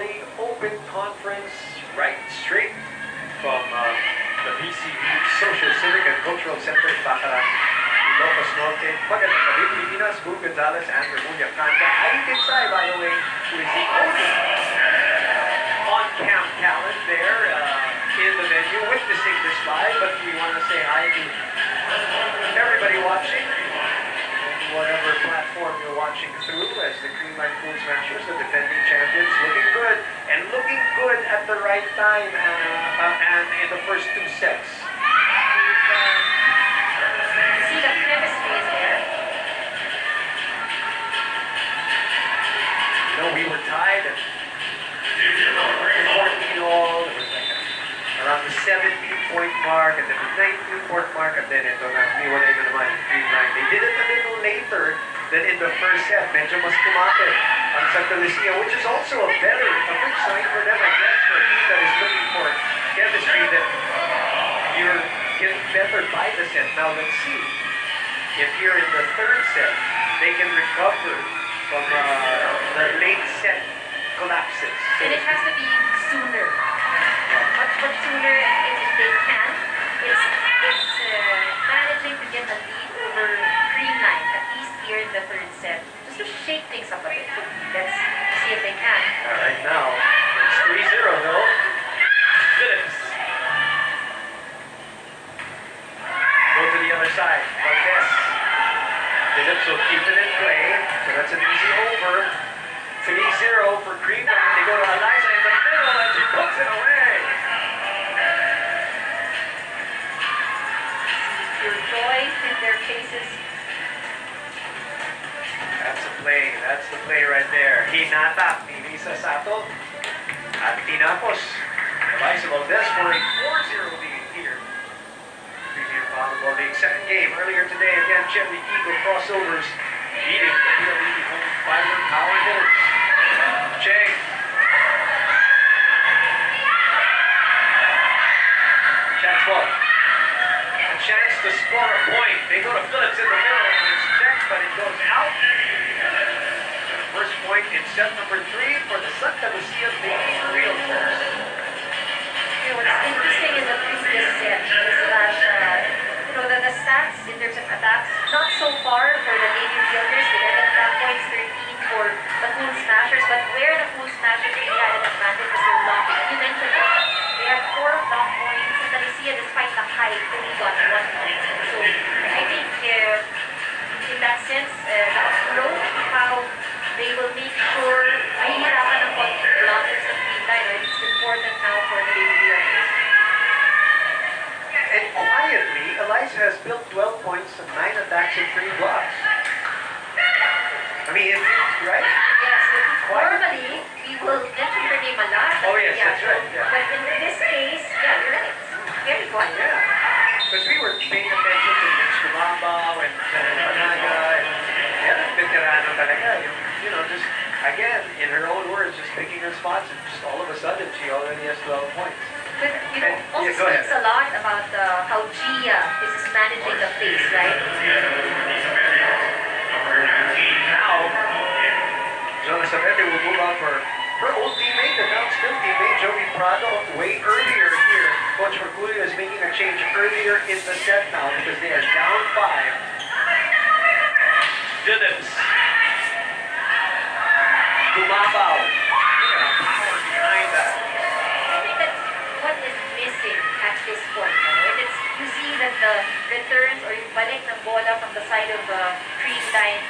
Valley Open Conference, right straight from the BCB Social, Civic, and Cultural Center in Bacarat, Ilocos Norte. Magandang gabi, Pilipinas. Guru Gonzalez and Ramunya Kanda. Ay Tinsay, by the way, who is the only on-cam talent there in the venue witnessing this live. But we want to say hi to everybody watching, whatever platform you're watching through, as the Creamline Pool Smashers, the defending champions, looking good, and looking good at the right time, and in the first two sets. See, the chemistry is there. You know, we were tied at 14 all. There was like around the 17-point mark, and then the 19-point mark, and then ito na, niwala na naman yung Creamline. They did it a little later than in the first set. Medyo mas kumapit on Santa Lucia, which is also a good sign for them, I guess, for a team that is looking for chemistry, that you're getting better by the set. Now, let's see if here in the third set, they can recover from the late set collapses. And it has to be sooner. Much sooner if they can. It's managing to get a lead over Creamline, at least here in the third set. Just to shake things up a bit. Let's see if they can. All right, now, it's 3-0 though. Phillips. Go to the other side. Cortez. Phillips will keep it in play. So that's an easy over. 3-0 for Creamline. They go to Eliza in the middle and she puts it away. Your joy in their faces. That's the play. That's the play right there. Hinata ni Lisa Sato at tinapos. Eliza Valdez for a 4-0 lead here. Premier Volleyball League second game earlier today. Again, Chevy Eagle crossovers beating the PLE home fiber power hitters. Cheng. Chance ball. A chance to score a point. They go to Phillips in the middle and it's checked, but it goes out. First point in set number 3 for the Santa Lucia Ladies Realtors. You know, what's interesting in the previous set is that, the stats in terms of attacks, not so far for the Lady Realtors, 11 block points, 13 for the Pool Smashers, but where the Pool Smashers really had an advantage was their blocking. You mentioned that. They had 4 block points. Santa Lucia, despite the height, only got 1 point. So I think in that sense, the approach, how they will make sure mahihirapan ng konting blockers sa Creamline, right? It's important now for the Lady Realtors. And quietly, Eliza has built 12 points and 9 attacks and 3 blocks. I mean, right? Yes, normally, we will mention her name a lot. Oh yes, that's right. Yeah. But in this case, yeah, you're right. Very quiet. Yeah. Because we were paying attention to Mitch Kumamba and Panaga and the other veterano talaga. Just, again, in her own words, just picking her spots, and just all of a sudden, she already has 12 points. But, also speaks a lot about how Gia is managing the pace, right? Now, Jonah Sabete will move on for her old teammate and now still teammate, Joey Prado, way earlier here. Coach Mercurio is making a change earlier in the set now because they are down 5. Phillips. Tumabaw. Look at the power behind that. I think that's what is missing at this point. You see that the returns or yung balik ng bola from the side of Creamline,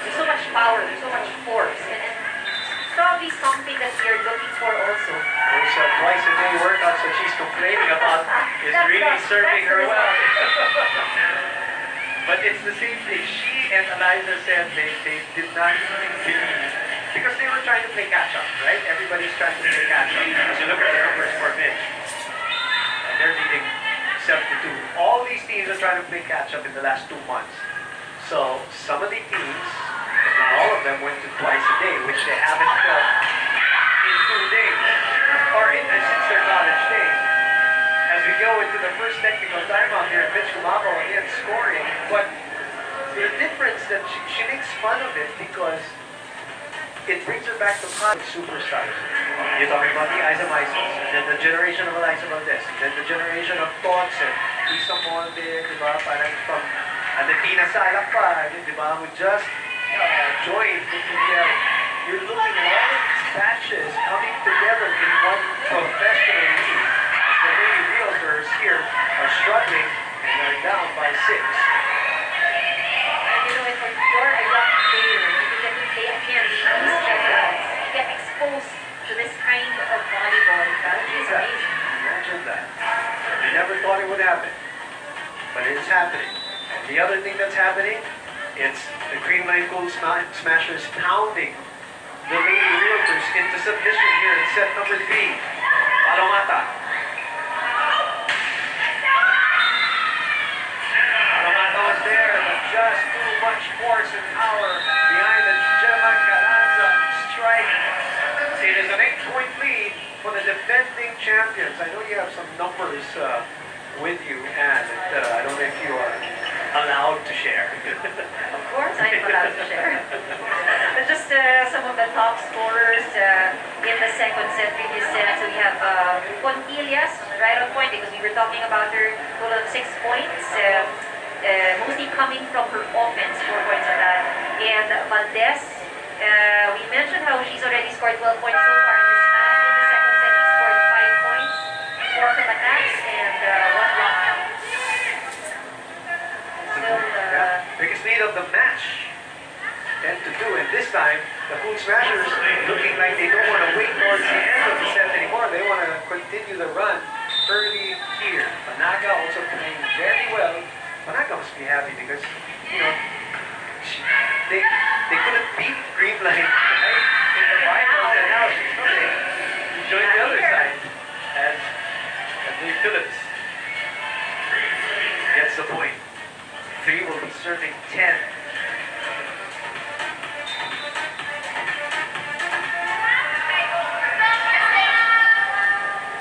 there's so much power, there's so much force. And it's probably something that we are looking for also. Those twice-a-day workouts that she's complaining about is really serving her well. But it's the same thing. She and Eliza said they did not believe, because they were trying to play catch-up, right? Everybody's trying to play catch-up. As you look at the numbers for Mitch, and they're leading 7-2. All these teams are trying to play catch-up in the last 2 months. So some of the teams, but not all of them, went to twice a day, which they haven't done in 2 days, or since their college days. As we go into the first technical timeout here, Mitch Kumabo again scoring, but the difference that she makes fun of it because it brings her back to college superstars. You're talking about the Isomizes, and then the generation of Eliza Valdez, and then the generation of Tots and Isa Monde, di ba? Parang from Tina Salak pa, di ba? Who just joined the PBL. You're looking at all of these batches coming together in one professional league. As the Lady Realtors here are struggling and are down by 6. And you know, if you're a young player, you get to play against these champions, you get exposed to this kind of volleyball. That is amazing. Imagine that. I never thought it would happen, but it's happening. And the other thing that's happening, it's the Creamline Gold Smashers pounding the Lady Realtors into submission here in set number 3. Palomata. Palomata was there, but just too much force and power behind the Gemma Carranza strike. It is an 8-point lead for the defending champions. I know you have some numbers with you, and I don't know if you are allowed to share. Of course, I am allowed to share. But just some of the top scorers in the second set, previous set. So we have Contillas, right on point, because we were talking about her total of 6 points. Mostly coming from her offense, 4 points on that. And Valdez, we mentioned how she's already scored 12 points so far in this match. In the second set, she scored 5 points, 4 from attacks, and 1 block. Biggest lead of the match. 10-2, and this time the Pool Smashers looking like they don't want to wait towards the end of the set anymore. They want to continue the run early here. Panaga also playing very well. Panaga must be happy because, you know, they couldn't beat Creamline, right? In the finals, and now she's coming to join the other side as Dave Phillips gets the point. 3 will be serving 10.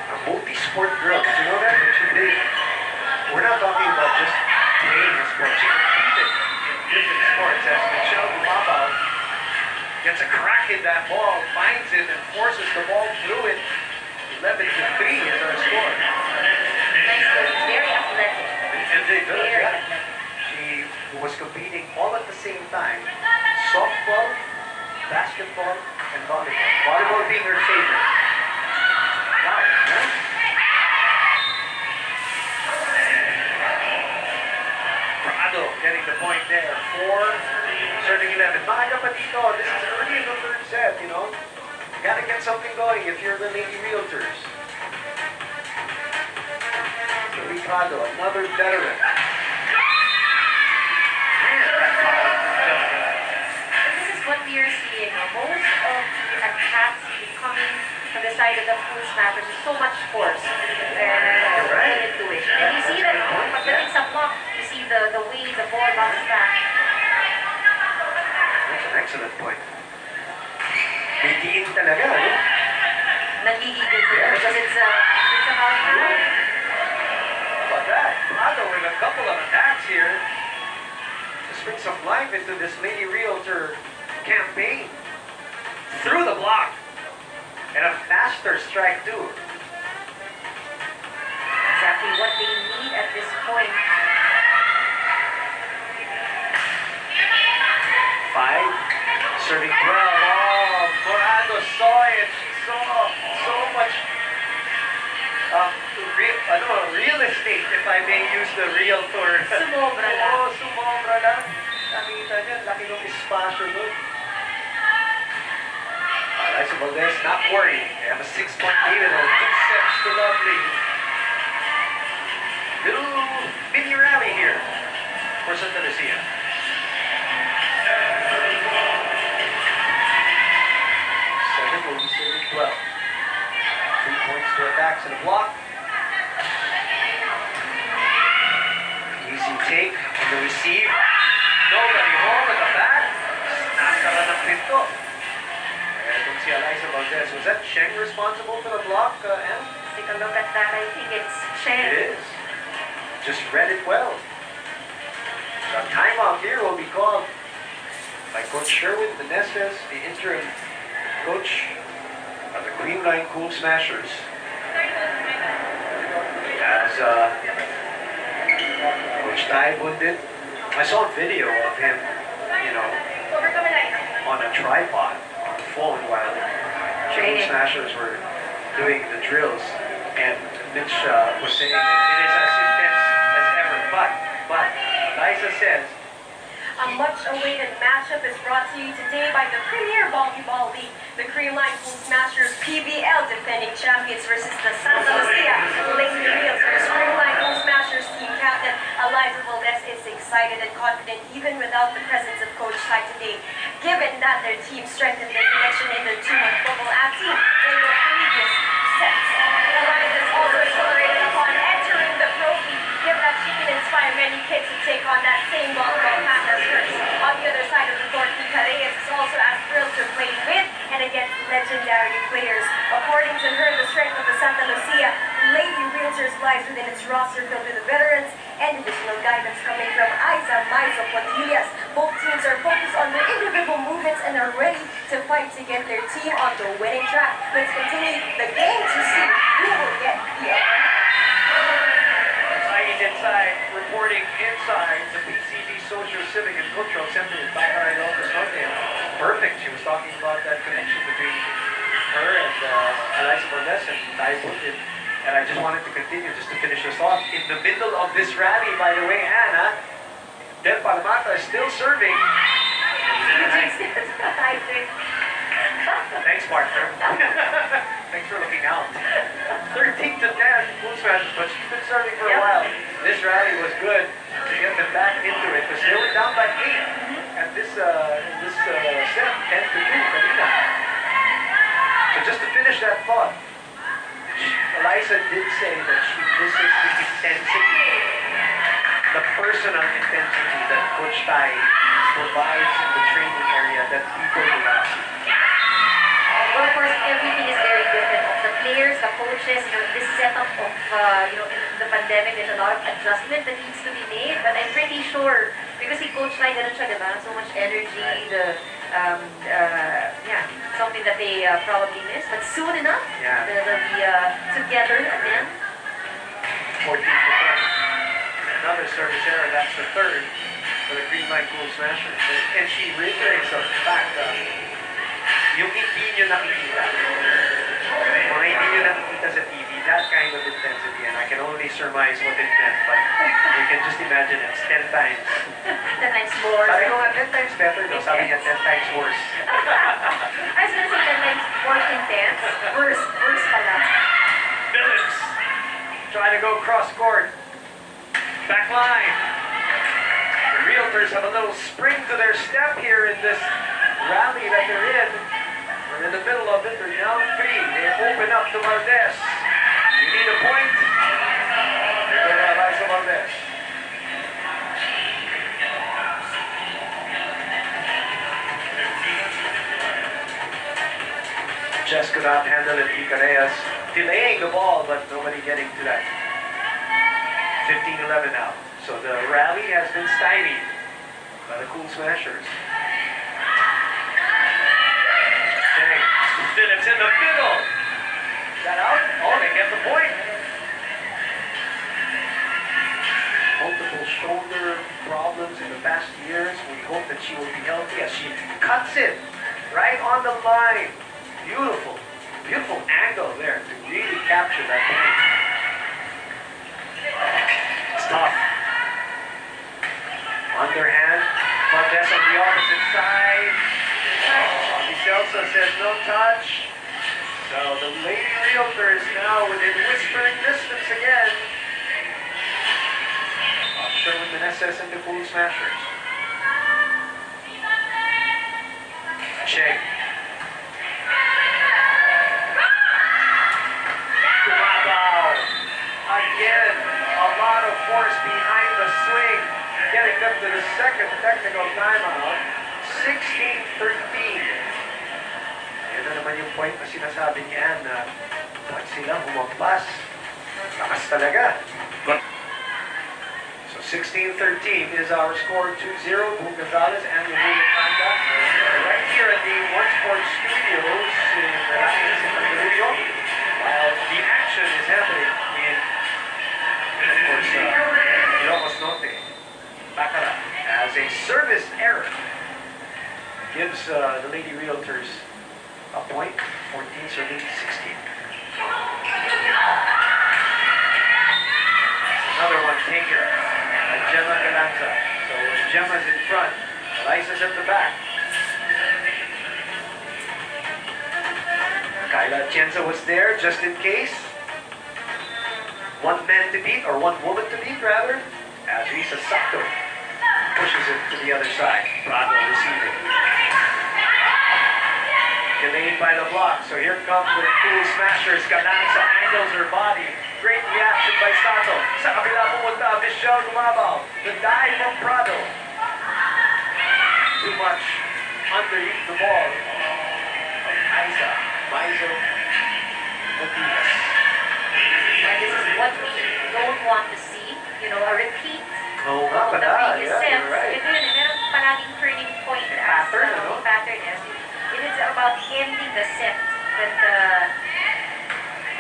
A multi-sport girl, did you know that? We're not talking about just playing a sport. She competed in different sports as Michelle Dumabao gets a crack in that ball, finds it, and forces the ball through it. 11-3 is our score. Nice goal. Very athletic. And they do, Very yeah. athletic. She was competing all at the same time. Softball, basketball, and volleyball. Volleyball being her favorite. Wow, huh? Prado getting the point there. 4, serving 11. Maaga pa dito. This is early in the third set, you know. You gotta get something going if you're the Lady Realtors. So Prado, another veteran. This is what we are seeing. Most of the attacks coming from the side of the Pool Smashers is so much force put into it. And you see that pagdating sa block, you see the way the ball bounces back. That's an excellent point. May diin talaga, no? Nagigigil sila because it's about time. How about that? Prado with a couple of attacks here. Bring some life into this Lady Realtor campaign. Through the block. And a faster strike too. Exactly what they need at this point. 5. Serving 12. Oh, Corrado saw it. She saw so much real estate, if I may use the realtor. Sumobra lang. Oo, sumobra lang. Nakita niya, laki ng espasyo doon. Eliza Valdez not worried. They have a 6-point lead and 2 sets to lovely. Little mini rally here for Santa Lucia. Seven will be serving 12. 3 points to attacks and a block. Easy take on the receive. Nobody home with the bat. Nakasara ng pinto. Itong si Eliza Valdez. Was that Sheng responsible for the block, Em? Take a look at that. I think it's Sheng. It is. Just read it well. The timeout here will be called by Coach Sherwin Meneses, the interim coach of the Creamline Cool Smashers. As Coach Tai did. I saw a video of him, you know, on a tripod on the phone while Cool Smashers were doing the drills. And Mitch was saying that it is as intense as ever. But Liza says, a much-awaited matchup is brought to you today by the Premier Volleyball League. The Creamline Cool Smashers PBL defending champions versus the Santa Lucia Lady Realtors. Creamline Cool Smashers team captain Eliza Valdez is excited and confident even without the presence of Coach Tai today, given that their team strengthened their connection in their 2-month football team in the previous sets. Eliza is also exhilarated upon entering the pro league, given that she can inspire many kids to take on that same volleyball path as hers. On the other side of the court, Nika Reyes is also as thrilled to play with and against legendary players. According to her, the strength of the Santa Lucia Lady Realtors lies within its roster filled with veterans and additional guidance coming from Aiza Maizo Pontillas. Both teams are focused on their individual movements and are ready to fight to get their team on the winning track. Let's continue the game to see who will get the upper hand. inside, reporting inside the PCD Social, Civic, and Cultural Center in Bacaray, Ilocos Norte. Perfect. She was talking about that connection between her and Eliza Valdez and Tai Buntin. And I just wanted to continue, just to finish this off. In the middle of this rally, by the way, Anna, Del Palmata is still serving. Thanks, partner. Thanks for looking out. 13 to 10, Cool Smashers, but she's been serving for a while. This rally was good to get them back into it, because they were down by 8 at this set, 10 to 2, kanina. So just to finish that thought, Eliza did say that she misses the intensity, the personal intensity that Coach Tai provides in the training area that people do not see. Well, of course, everything is very different. The players, the coaches, this setup of, in the pandemic, there's a lot of adjustment that needs to be made. But I'm pretty sure, because he coached like ganun siya, diba? So much energy, something that they probably miss. But soon enough, they'll be together again. 14 to 10. Another service error, that's the third for the Creamline Cool Smashers. And she reiterates the fact that yung hindi nyo nakikita, mga hindi nyo nakikita sa TV, that kind of intensity, and I can only surmise what it meant, but you can just imagine it's 10 times. 10 times more. Sabi ko nga, 10 times better, no? Sabi niya, 10 times worse. I was gonna say 10 times more intense. Worse pala. Phillips trying to go cross court. Back line. The Realtors have a little spring to their step here in this rally that they're in. We're in the middle of it. They're down 3. They open up to Valdez. You need a point. They're going to Eliza Valdez. Just could not handle it. Icareas delaying the ball, but nobody getting to that. 15-11 now. So the rally has been stymied by the Cool Smashers. Phillips in the middle. Is that out? Oh, they get the point. Multiple shoulder problems in the past years. We hope that she will be healthy as she cuts it right on the line. Beautiful, beautiful angle there to really capture that point. It's tough. Underhand, Valdez on the opposite side. Celsa says no touch. So the Lady Realtors now within whispering distance again of Sherwin Meneses and the Cool Smashers. Cheng. Wow. Again, a lot of force behind the swing, getting them to the second technical timeout. 16-13. Ito naman yung point na sinasabi niya na pag sila humampas, lakas talaga. So 16-13 is our score. 2-0. Boom Gonzalez and Lucia Panda. Right here at the One Sports Studios in Realtors in Manila. While the action is happening in, of course, Ilocos Norte. Baccarat as a service error gives the Lady Realtors a point. 14 serving 16. Another one taken by Gemma Galanza. So Gemma's in front, Eliza's at the back. Kyla Atienza was there just in case. One man to beat, or one woman to beat rather, as Risa Sato pushes it to the other side. Prado receiving. Delayed by the block, so here comes the cool smashers. Galanza angles her body. Great reaction by Sato. Sa kabila pumunta, Michelle Gumabaw. The dive from Prado. Too much underneath the ball of Aiza. Maizo Matias. And this is what we don't want to see. You know, a repeat Oo nga of the pala. previous Yeah, sets. you're right. Ito yun, meron palaging turning point as Pattern, ano? pattern as it is about ending the set that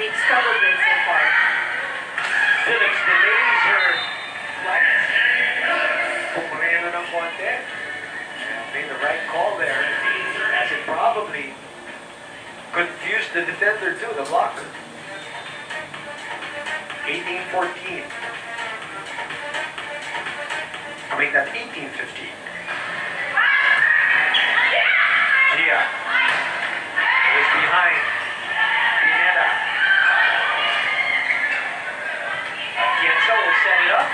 they've struggled with so far. Phillips delays her flight. Pumureno ng konti. And made the right call there, as it probably confused the defender too, the blocker. 18-14. I mean, that's 18-15. Gia is behind Pineda. Atienza will set it up.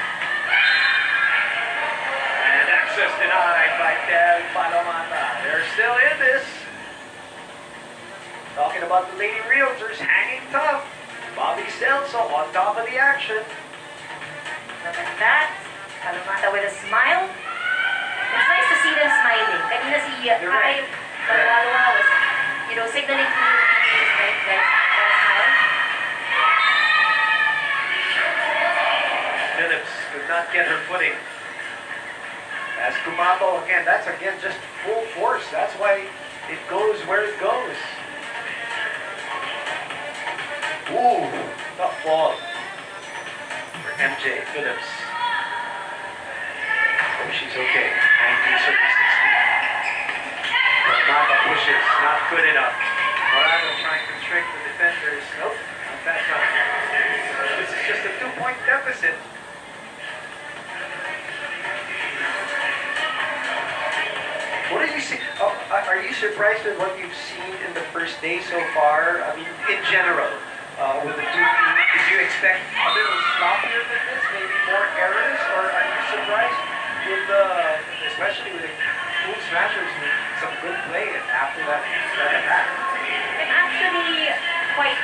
And access denied by Del Palomata. They're still in this. Talking about the Lady Realtors hanging tough. Bobby Stelzo on top of the action. Look at that. Palomata with a smile. It's nice to see them smiling. Kanina si You're right. Malwalwa was, you know, signaling to the right, guys, smile. Phillips could not get her footing. As Kumabo again, that's again just full force. That's why it goes where it goes. Ooh, tough ball for MJ Phillips. Oh, she's okay. 19 serving 16. But Mata pushes, not good enough. Morado trying to trick the defenders. Nope, not that time. This is just a 2-point deficit. What do you see? Oh, are you surprised with what you've seen in the first day so far? I mean, in general, with the two teams, did you expect a little sloppier than this? Maybe more errors? Or are you surprised with especially with the Cool Smashers with some good play after that attack? I'm actually quite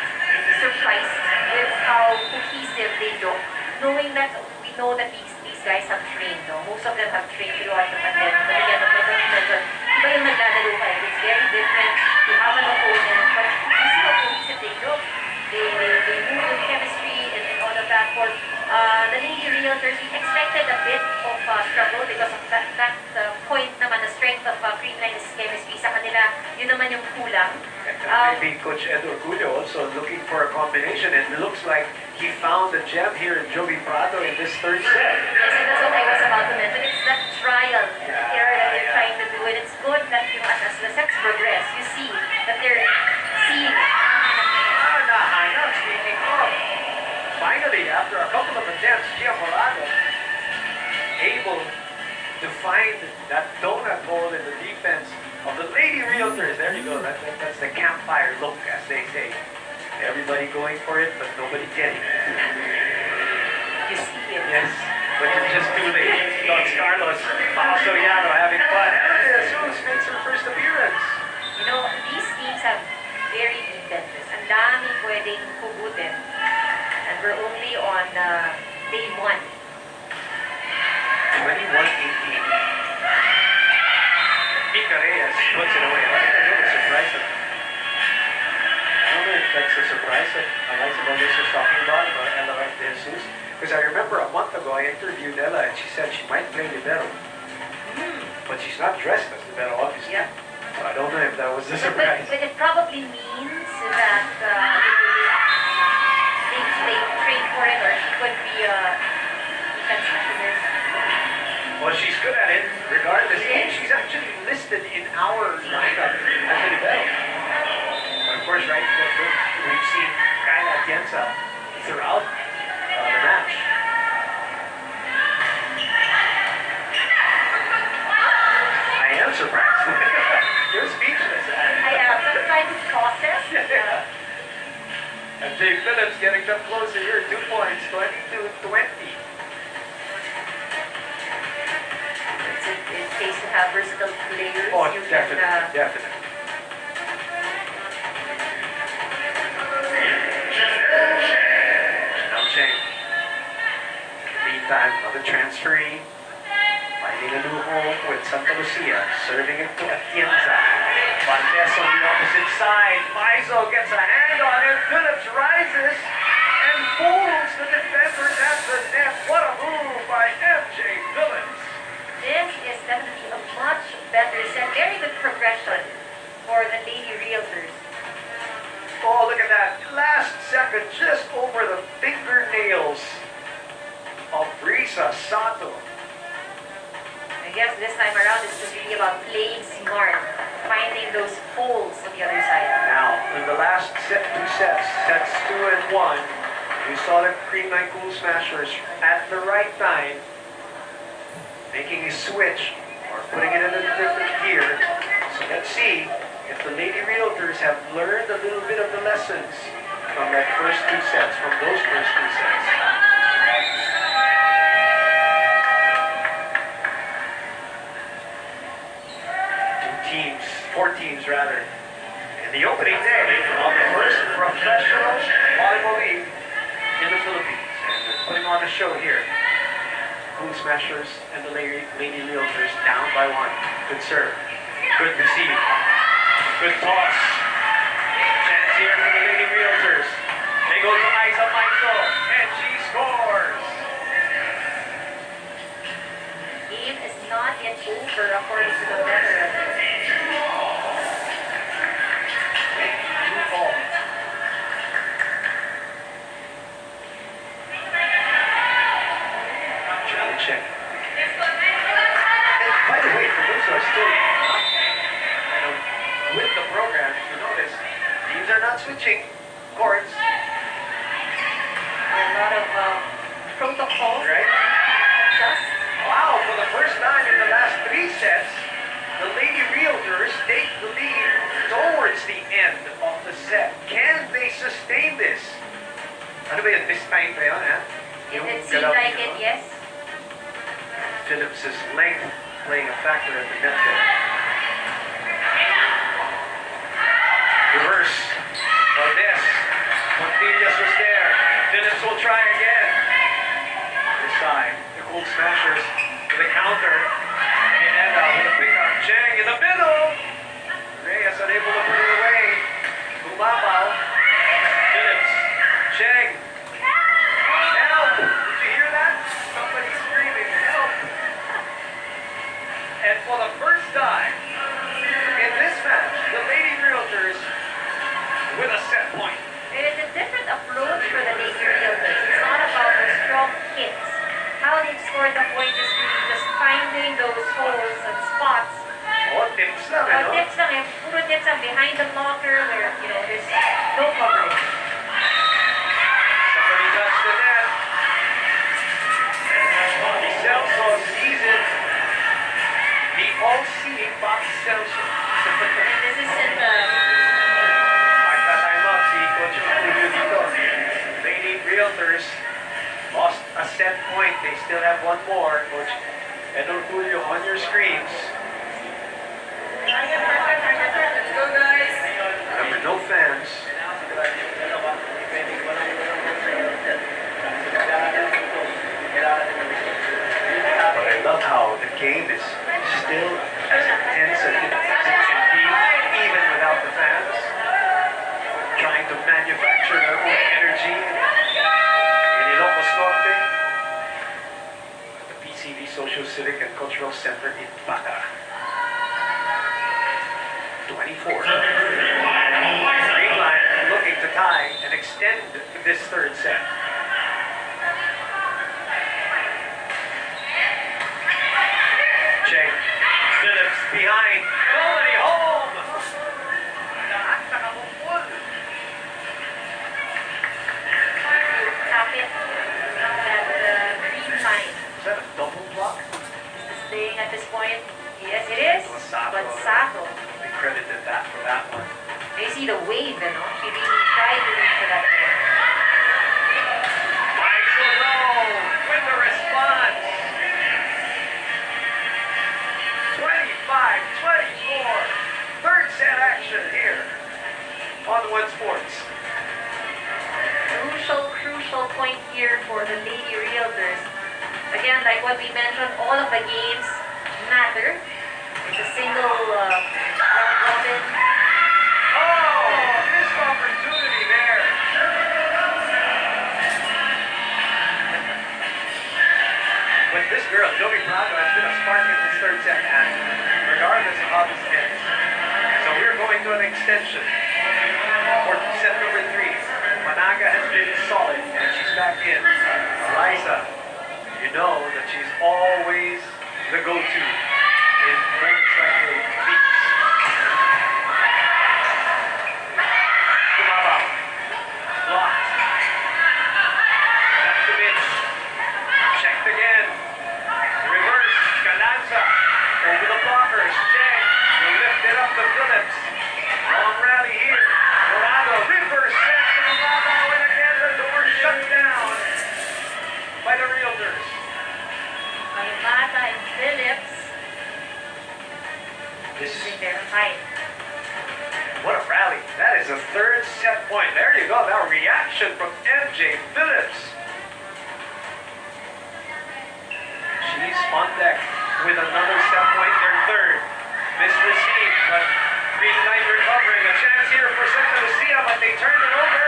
surprised with how cohesive they look, knowing that we know that these guys have trained, no? Most of them have trained throughout the pandemic. But again, iba yung naglalaro kayo. It's very different to have an opponent, but you see how cohesive they look. They move with chemistry and all of that. For the Lady Realtors, we expected a bit of struggle because of that point naman, the strength of Creamline is chemistry. Sa kanila, yun naman yung kulang. Maybe Coach Ed Orgullo also looking for a combination. It looks like he found a gem here in Joey Prado in this third set. Yes, and that's what I was about to mention. It's that trial error that they're trying to do. And it's good that, you know, as the sets progress, you see that they're seeing Speaking of, finally, after a couple of attempts, Gia Morado able to find that donut hole in the defense of the Lady Realtors. There you go. That's the campfire look, as they say. Everybody going for it, but nobody getting it. you see it. Yes, but it's just too late. Don Carlos, Soriano having fun. And Jesus makes her first appearance. You know, these teams have very deep benches. Ang daming pwedeng hugutin. And we're only on day 1. 21-18. Mika Reyes puts it away. I think a little surprise. I don't know if that's a surprise that Eliza Valdez was talking about Ella Jesus. Because I remember a month ago I interviewed Ella and she said she might play libero. But she's not dressed as libero, obviously. Yeah. So I don't know if that was a But surprise. it probably means that they train for it, or she could be a defense specialist. Well, she's good at it, regardless. And she's actually listed in our lineup as a libero. But of course, right, we've seen Kyla Atienza throughout the match. I am surprised. You're speechless. I am sometimes process. And Jay Phillips getting them closer here. 2 points, 22-20. It pays to have versatile players. Oh, You definitely, can, definitely. Now Cheng. Meantime, another transferee. Finding a new home with Santa Lucia. Serving it to Atienza. Bandes on the opposite side. Paizo gets a hand on it. Phillips rises and fools the defenders at the net. What a move by MJ Phillips. this is definitely a much better set. Very good progression for the Lady Realtors. Oh, look at that. Last second, just over the fingernails of Risa Sato. I guess this time around it's just really about playing smart, finding those holes on the other side. Now, in the last two sets, sets 2 and 1, we saw the Creamline Cool Smashers at the right time making a switch or putting it in a different gear. So let's see if the Lady Realtors have learned a little bit of the lessons from that first 2 sets, from those first 2 sets. Teams, 4 teams rather, in the opening day of the first professional volleyball league in the Philippines. And they're putting on a show here. Cool Smashers and the Lady Realtors down by 1. Good serve. Good receive. Good toss. Chance here for the Lady Realtors. They go to Isa Maiso, and she scores. Game is not yet over according to the veterans. Check. And by the way, for those who are still with the program, if you notice, teams are not switching courts. A lot of protocols. Right? Adjust. Wow, for the first time in the last 3 sets, the Lady Realtors take the lead towards the end of the set. Can they sustain this? Ano ba yun? This time ba yun, ha? It seemed like it, yes. Phillips' length playing a factor at the net there. Reverse. Bandes. Montillas was there. Phillips will try again. This side. The Cool Smashers to the counter. Pineda with a pickup. Cheng in the middle. Reyes unable to put it away. Gumabaw. Phillips. Cheng. Help! Did you hear that? Somebody screaming, help! And for the first time in this match, the Lady Realtors with a set point. It is a different approach for the Lady Realtors. It's not about the strong hits. How they scored the point is really just finding those holes and spots. Oh, tips lang, ano? Tips lang eh. Puro tips lang behind the blocker where, there's no coverage. Somebody touched the net. The Celso sees it. The all-seeing Bob Celso. And this is in the... Magta-time out si Coach Julio dito. Lady Realtors lost a set point. They still have 1 more. Coach Edwin Julio on your screens. Let's go, guys. Remember, no fans. But I love how the game is still as intense as it can be, even without the fans. Trying to manufacture their own energy in Ilocos Norte. extend this third set. Check. Phillips behind. Nobody home. Tap it. That Creamline. Is that a double block? Is this staying at this point? Yes, it is. Gonzago. We credited that for that one. You see the wave, you know? She really tried to reach for that there. Michael Rowe with the response. 25-24. Third set action here on One Sports. Crucial point here for the Lady Realtors. Again, like what we mentioned, all of the games matter. It's a single round robin. Oh, missed opportunity there. With this girl, Joey Bravo has been a spark in this third set, and regardless of how this ends. So we're going to an extension for set number 3. Managa has been solid, and she's back in. Eliza, you know that she's always the go-to in moments like these. Kumaba. Blocked. Back to Mitch. Checked again. Reverse. Calanza. Over the blockers. Cheng will lift it up to Phillips. Long rally here. Dorado. Reverse set to Kumaba. And again the door shut down by the Realtors. Mata and Phillips. This is They're fine. what a rally. That is a third set point. There you go. That reaction from MJ Phillips. She's on deck with another set point, their third. Miss receive, but Creamline recovering. A chance here for Santa Lucia, but they turn it over.